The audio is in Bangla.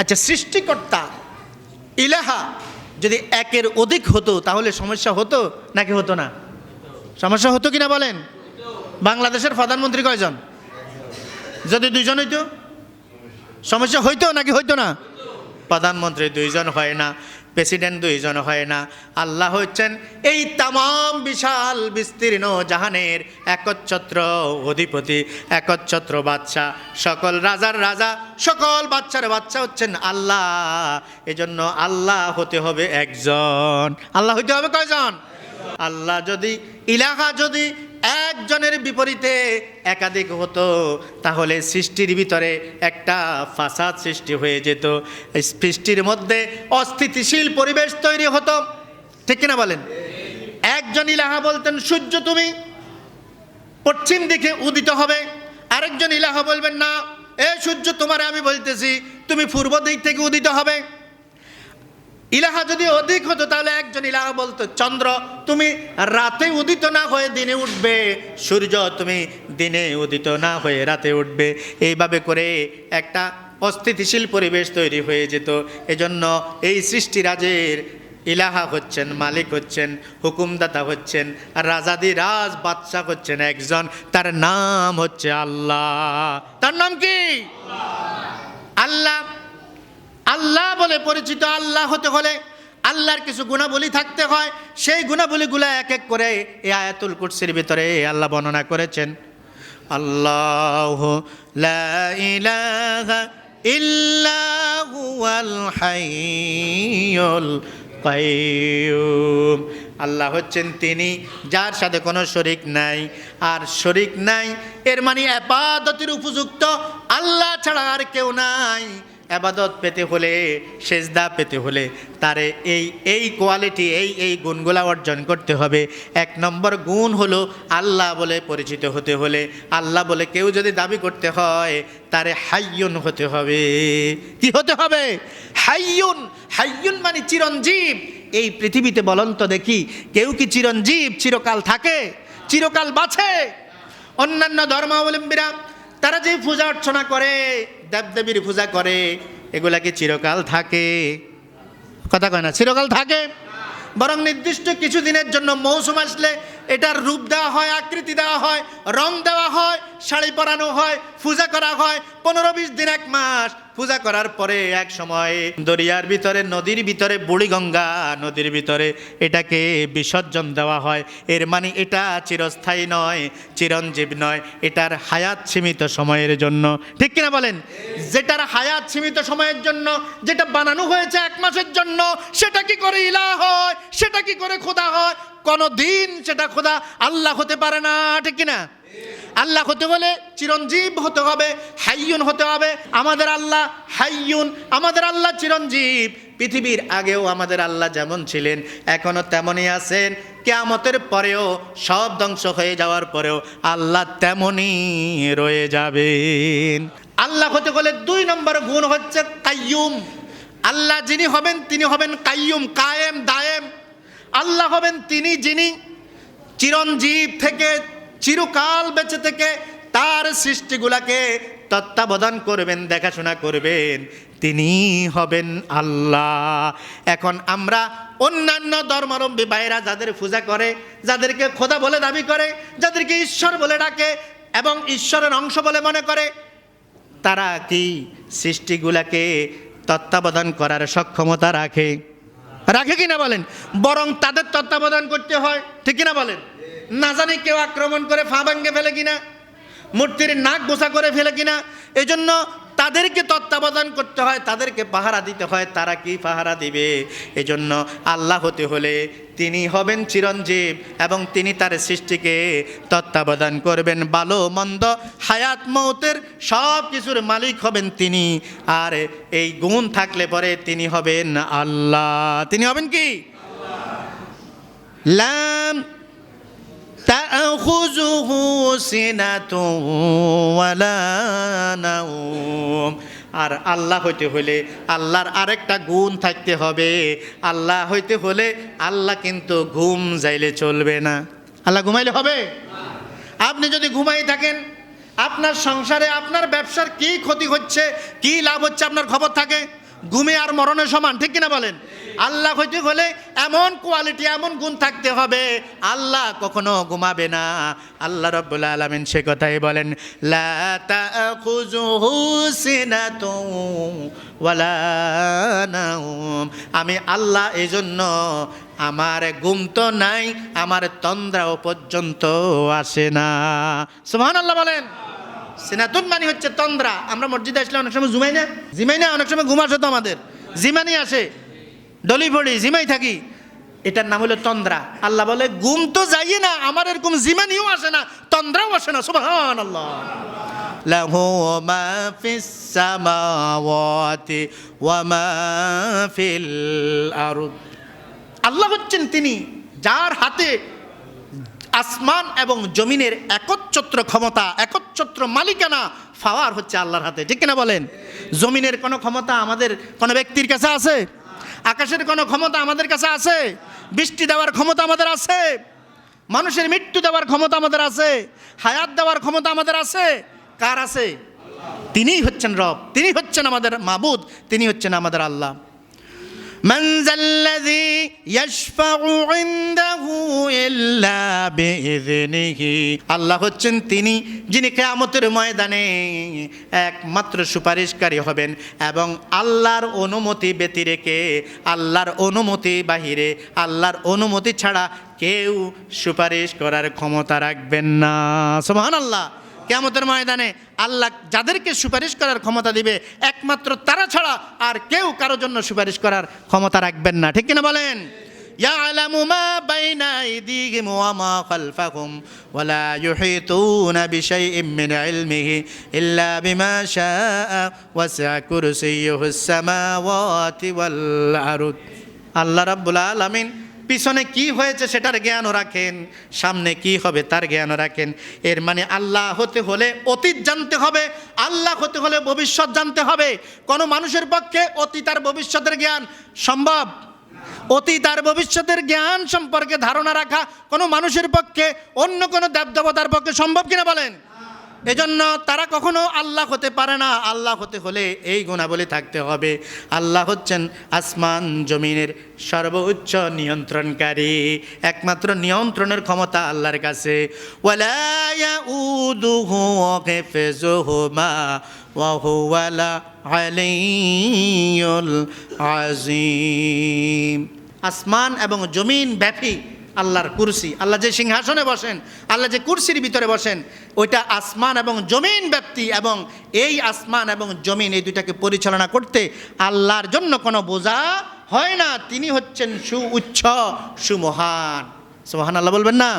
আচ্ছা, সৃষ্টিকর্তা ইলাহা যদি একের অধিক হতো তাহলে সমস্যা হতো নাকি হতো না? সমস্যা হতো কিনা বলেন? বাংলাদেশের প্রধানমন্ত্রী কয়জন? যদি দুইজন হইতো সমস্যা হইতো নাকি হইতো না? প্রধানমন্ত্রী দুইজন হয় না, প্রেসিডেন্ট দুইজন হয় না। আল্লাহ হচ্ছেন এই তামাম বিশাল বিস্তীর্ণ জাহানের একচ্ছত্র অধিপতি, একচ্ছত্র বাদশা, সকল রাজার রাজা, সকল বাচ্চার বাচ্চা হচ্ছেন আল্লাহ। এজন্য আল্লাহ হতে হবে একজন। আল্লাহ হইতে হবে কয়জন? আল্লাহ যদি ইলাহা যদি একজনের বিপরীতে একাধিক হতো তাহলে সৃষ্টির ভিতরে একটা ফাসাদ সৃষ্টি হয়ে যেত, সৃষ্টির মধ্যে অস্থিতিশীল পরিবেশ তৈরি হতো। ঠিক কিনা বলেন? একজন ইলাহা বলতেন সূর্য তুমি পশ্চিম দিকে উদিত হবে, আরেকজন ইলাহা বলবেন না, এ সূর্য তোমারে আমি বলতেছি তুমি পূর্ব দিক থেকে উদিত হবে। ইলাহা যদি অধিক হতো তাহলে একজন ইলাহা বলতো চন্দ্র তুমি রাতে উদিত না হয়ে দিনে উঠবে, সূর্য তুমি দিনে উদিত না হয়ে রাতে উঠবে। এইভাবে করে একটা অস্থিতিশীল পরিবেশ তৈরি হয়ে যেত। এজন্য এই সৃষ্টিরাজের ইলাহা হচ্ছেন, মালিক হচ্ছেন, হুকুমদাতা হচ্ছেন, আর রাজাদি রাজ বাদশাহ হচ্ছেন একজন, তার নাম হচ্ছে আল্লাহ। তার নাম কি? আল্লাহ। আল্লাহ বলে পরিচিত আল্লাহ হতে হলে আল্লাহর কিছু গুণাবলী থাকতে হয়। সেই গুণাবলীগুলো এক এক করে এই আয়াতুল কুরসির ভিতরে আল্লাহ বর্ণনা করেছেন। আল্লাহু লা ইলাহা ইল্লা হুয়াল হাইয়ুল কাইয়্যুম। আল্লাহ হচ্ছেন তিনি যার সাথে কোনো শরীক নাই। আর শরীক নাই এর মানে ইবাদতের উপযুক্ত আল্লাহ ছাড়া আর কেউ নাই। ইবাদত পেতে হলে, সেজদা পেতে হলে তারে এই কোয়ালিটি, এই গুণগুলা অর্জন করতে হবে। এক নম্বর গুণ হলো আল্লাহ বলে পরিচিত হতে হলে, আল্লাহ বলে কেউ যদি দাবি করতে হয় তারে হাইয়ুন হতে হবে। কি হতে হবে? হাইয়ুন। হাইয়ুন মানে চিরঞ্জীব। এই পৃথিবীতে বলুন তো দেখি, কেউ কি চিরঞ্জীব চিরকাল থাকে, চিরকাল বাঁচে? অন্যান্য ধর্মাবলম্বীরা তারা যে পূজা অর্চনা করে, দেবদেবীর পূজা করে, এগুলা কি চিরকাল থাকে? কথা কয় না, চিরকাল থাকে? বরং নির্দিষ্ট কিছু দিনের জন্য মৌসুম আসলে এটার রূপ দেওয়া হয়, আকৃতি দেওয়া হয়, রং দেওয়া হয়, শাড়ি পরানো হয়, পূজা করা হয়। 15-20 দিন, 1 মাস পূজা করার পরে এক সময় দরিয়ার ভিতরে, নদীর ভিতরে, বুড়িগঙ্গা নদীর ভিতরে এটাকে বিসর্জন দেওয়া হয়। এর মানে এটা চিরস্থায়ী নয়, চিরঞ্জীব নয়, এটার হায়াত সীমিত সময়ের জন্য। ঠিক কিনা বলেন? যেটার হায়াত সীমিত সময়ের জন্য, যেটা বানানো হয়েছে 1 মাসের জন্য, সেটা কি করে ইলাহ হয়? সেটা কি করে খোদা হয়? কোনো দিন সেটা খোদা আল্লাহ হতে পারে না। ঠিক কিনা? আল্লাহ হতে হলে চিরঞ্জীব হতে হবে, হাইয়ুন হতে হবে। আমাদের আল্লাহ হাইয়ুন, আমাদের আল্লাহ চিরঞ্জীব। পৃথিবীর আগেও আমাদের আল্লাহ যেমন ছিলেন এখনও তেমনই আছেন। কিয়ামতের পরেও, সব ধ্বংস হয়ে যাওয়ার পরেও আল্লাহ তেমনই রয়ে যাবেন। আল্লাহ হতে হলে 2 নম্বর গুণ হচ্ছে কাইয়ুম। আল্লাহ যিনি হবেন তিনি হবেন কাইয়ুম, কায়েম, দায়েম। আল্লাহ হবেন তিনি যিনি চিরঞ্জীব থেকে, চিরকাল বেঁচে থেকে তার সৃষ্টিগুলাকে তত্ত্বাবধান করবেন, দেখাশোনা করবেন। তিনি হবেন আল্লাহ। এখন আমরা অন্যান্য ধর্মাবলম্বী ভাইরা যাদের পূজা করে, যাদেরকে খোদা বলে দাবি করে, যাদেরকে ঈশ্বর বলে ডাকে এবং ঈশ্বরের অংশ বলে মনে করে, তারা কি সৃষ্টিগুলাকে তত্ত্বাবধান করার সক্ষমতা রাখে? রাখে কিনা বলেন? বরং তাদের তত্ত্বাবধান করতে হয়। ঠিক কিনা বলেন? না জানি কেউ আক্রমণ করে ফা ভাঙ্গে ফেলে কিনা, মূর্তির নাক বোসা করে ফেলে কিনা। এজন্য তাদেরকে তত্ত্বাবধান করতে হয়, তাদেরকে পাহারা দিতে হয়। তারা কি পাহারা দিবে? এজন্য আল্লাহ হতে হলে তিনি হবেন চিরঞ্জীব এবং তিনি তার সৃষ্টিকে তত্ত্বাবধান করবেন। ভালো মন্দ, হায়াত মৌতের সব কিছুর মালিক হবেন তিনি। আর এই গুণ থাকলে পরে তিনি হবেন আল্লাহ। তিনি হবেন কি? লাম তাখুযুহু সিনাতুন ওয়ালা নাওম। আর আল্লাহ হইতে হলে আল্লাহর আরেকটা গুণ থাকতে হবে। আল্লাহ হইতে হলে আল্লাহ কিন্তু ঘুম যাইলে চলবে না। আল্লাহ ঘুমাইলে হবে? আপনি যদি ঘুমাই থাকেন, আপনার সংসারে, আপনার ব্যবসার কি ক্ষতি হচ্ছে, কি লাভ হচ্ছে আপনার খবর থাকে? ঘুমে আর মরণের সমান, ঠিক কিনা বলেন? আল্লাহ হইতে হলে এমন কোয়ালিটি, এমন গুণ থাকতে হবে, আল্লাহ কখনো ঘুমাবে না। আল্লাহ রাব্বুল আলামিন সে কথাই বলেন, লা তাখুযুহু সিনাতুন ওয়ালা নাওম। আমি আল্লাহ এজন্য আমার ঘুম তো নাই, আমার তন্দ্রাও পর্যন্ত আসে না। সুবহানাল্লাহ বলেন। সিনাতুন মানে হচ্ছে তন্দ্রা। আমরা মসজিদে আসলে অনেক সময় জিমাই না, অনেক সময় ঘুম আসে তো আমাদের, জিমানি আসে, ডলি পড়ি, জিমাই থাকি, এটার নাম হলো তন্দ্রা। আল্লাহ বলে ঘুম তো যাইয়ে না, আমার এরকম জিমানিও আসে না, তন্দ্রাও আসে না। সুবহানাল্লাহ। লাহু মা ফিস সামাওয়াতি ওয়া মা ফিল আরদ। আল্লাহ হচ্ছেন তিনি যার হাতে আসমান এবং জমিনের একচ্ছত্র ক্ষমতা, একচ্ছত্র মালিকানা, পাওয়ার হচ্ছে আল্লাহর হাতে, ঠিক কিনা বলেন? জমিনের কোনো ক্ষমতা আমাদের কোনো ব্যক্তির কাছে আছে? আকাশের কোনো ক্ষমতা আমাদের কাছে আছে? বৃষ্টি দেওয়ার ক্ষমতা আমাদের আছে? মানুষের মৃত্যু দেওয়ার ক্ষমতা আমাদের আছে? হায়াত দেওয়ার ক্ষমতা আমাদের আছে? কার আছে? তিনিই হচ্ছেন রব, তিনি হচ্ছেন আমাদের মাবুদ, তিনি হচ্ছেন আমাদের আল্লাহ। মান যাল্লাযী ইয়াশফাউ ইনদাহু ইল্লা বিইযনিহি। আল্লাহ হচ্ছেন তিনি যিনি কিয়ামতের ময়দানে একমাত্র সুপারিশকারী হবেন এবং আল্লাহর অনুমতি ব্যতিরেকে, আল্লাহর অনুমতি বাহিরে, আল্লাহর অনুমতি ছাড়া কেউ সুপারিশ করার ক্ষমতা রাখবেন না। সুবহানাল্লাহ। কিয়ামতের ময়দানে আল্লাহ যাদেরকে সুপারিশ করার ক্ষমতা দিবে, একমাত্র তারা ছাড়া আর কেউ কারোর জন্য সুপারিশ করার ক্ষমতা রাখবেন না, ঠিক কিনা বলেন? ইয়ালামু মা বাইনা আইদিহিম ওয়া মা খালফাহুম ওয়া লা ইউহিতুনা বিশাইইম মিন ইলমিহি ইল্লা বিমা শাআ ওয়াসি'a কুরসিয়্যুহুস সামাওয়াতি ওয়াল আরদ। আল্লাহ রাব্বুল আলামিন পিছনে কি হয়েছে সেটার জ্ঞানও রাখেন, সামনে কি হবে তার জ্ঞানও রাখেন। এর মানে আল্লাহ হতে হলে অতীত জানতে হবে, আল্লাহ হতে হলে ভবিষ্যৎ জানতে হবে। কোনো মানুষের পক্ষে অতীত আর ভবিষ্যতের জ্ঞান সম্ভব? অতীত আর ভবিষ্যতের জ্ঞান সম্পর্কে ধারণা রাখা কোনো মানুষের পক্ষে, অন্য কোনো দেবদেবতার পক্ষে সম্ভব কিনা বলেন? এজন্য তারা কখনো আল্লাহ হতে পারে না। আল্লাহ হতে হলে এই গুণাবলী থাকতে হবে, আল্লাহ হচ্ছেন আসমান জমিনের সর্বোচ্চ নিয়ন্ত্রণকারী, একমাত্র নিয়ন্ত্রণের ক্ষমতা আল্লাহর কাছে। ওয়ালা ইয়াউদুহু হিফযুহুমা ওয়া হুয়াল আলিয়্যুল আযীম। আসমান এবং জমিন ব্যাপী আল্লাহর কুরসি, আল্লাহ যে সিংহাসনে বসেন, আল্লাহ যে কুরসির ভিতরে বসেন, ওইটা আসমান এবং জমিন ব্যাপ্তি, এবং এই আসমান এবং জমিন এই দুইটাকে পরিচালনা করতে আল্লাহর জন্য কোনো বোঝা হয় না। তিনি হচ্ছেন সুউচ্চ, সুমহান। সুবহানাল্লাহ বলবেন না?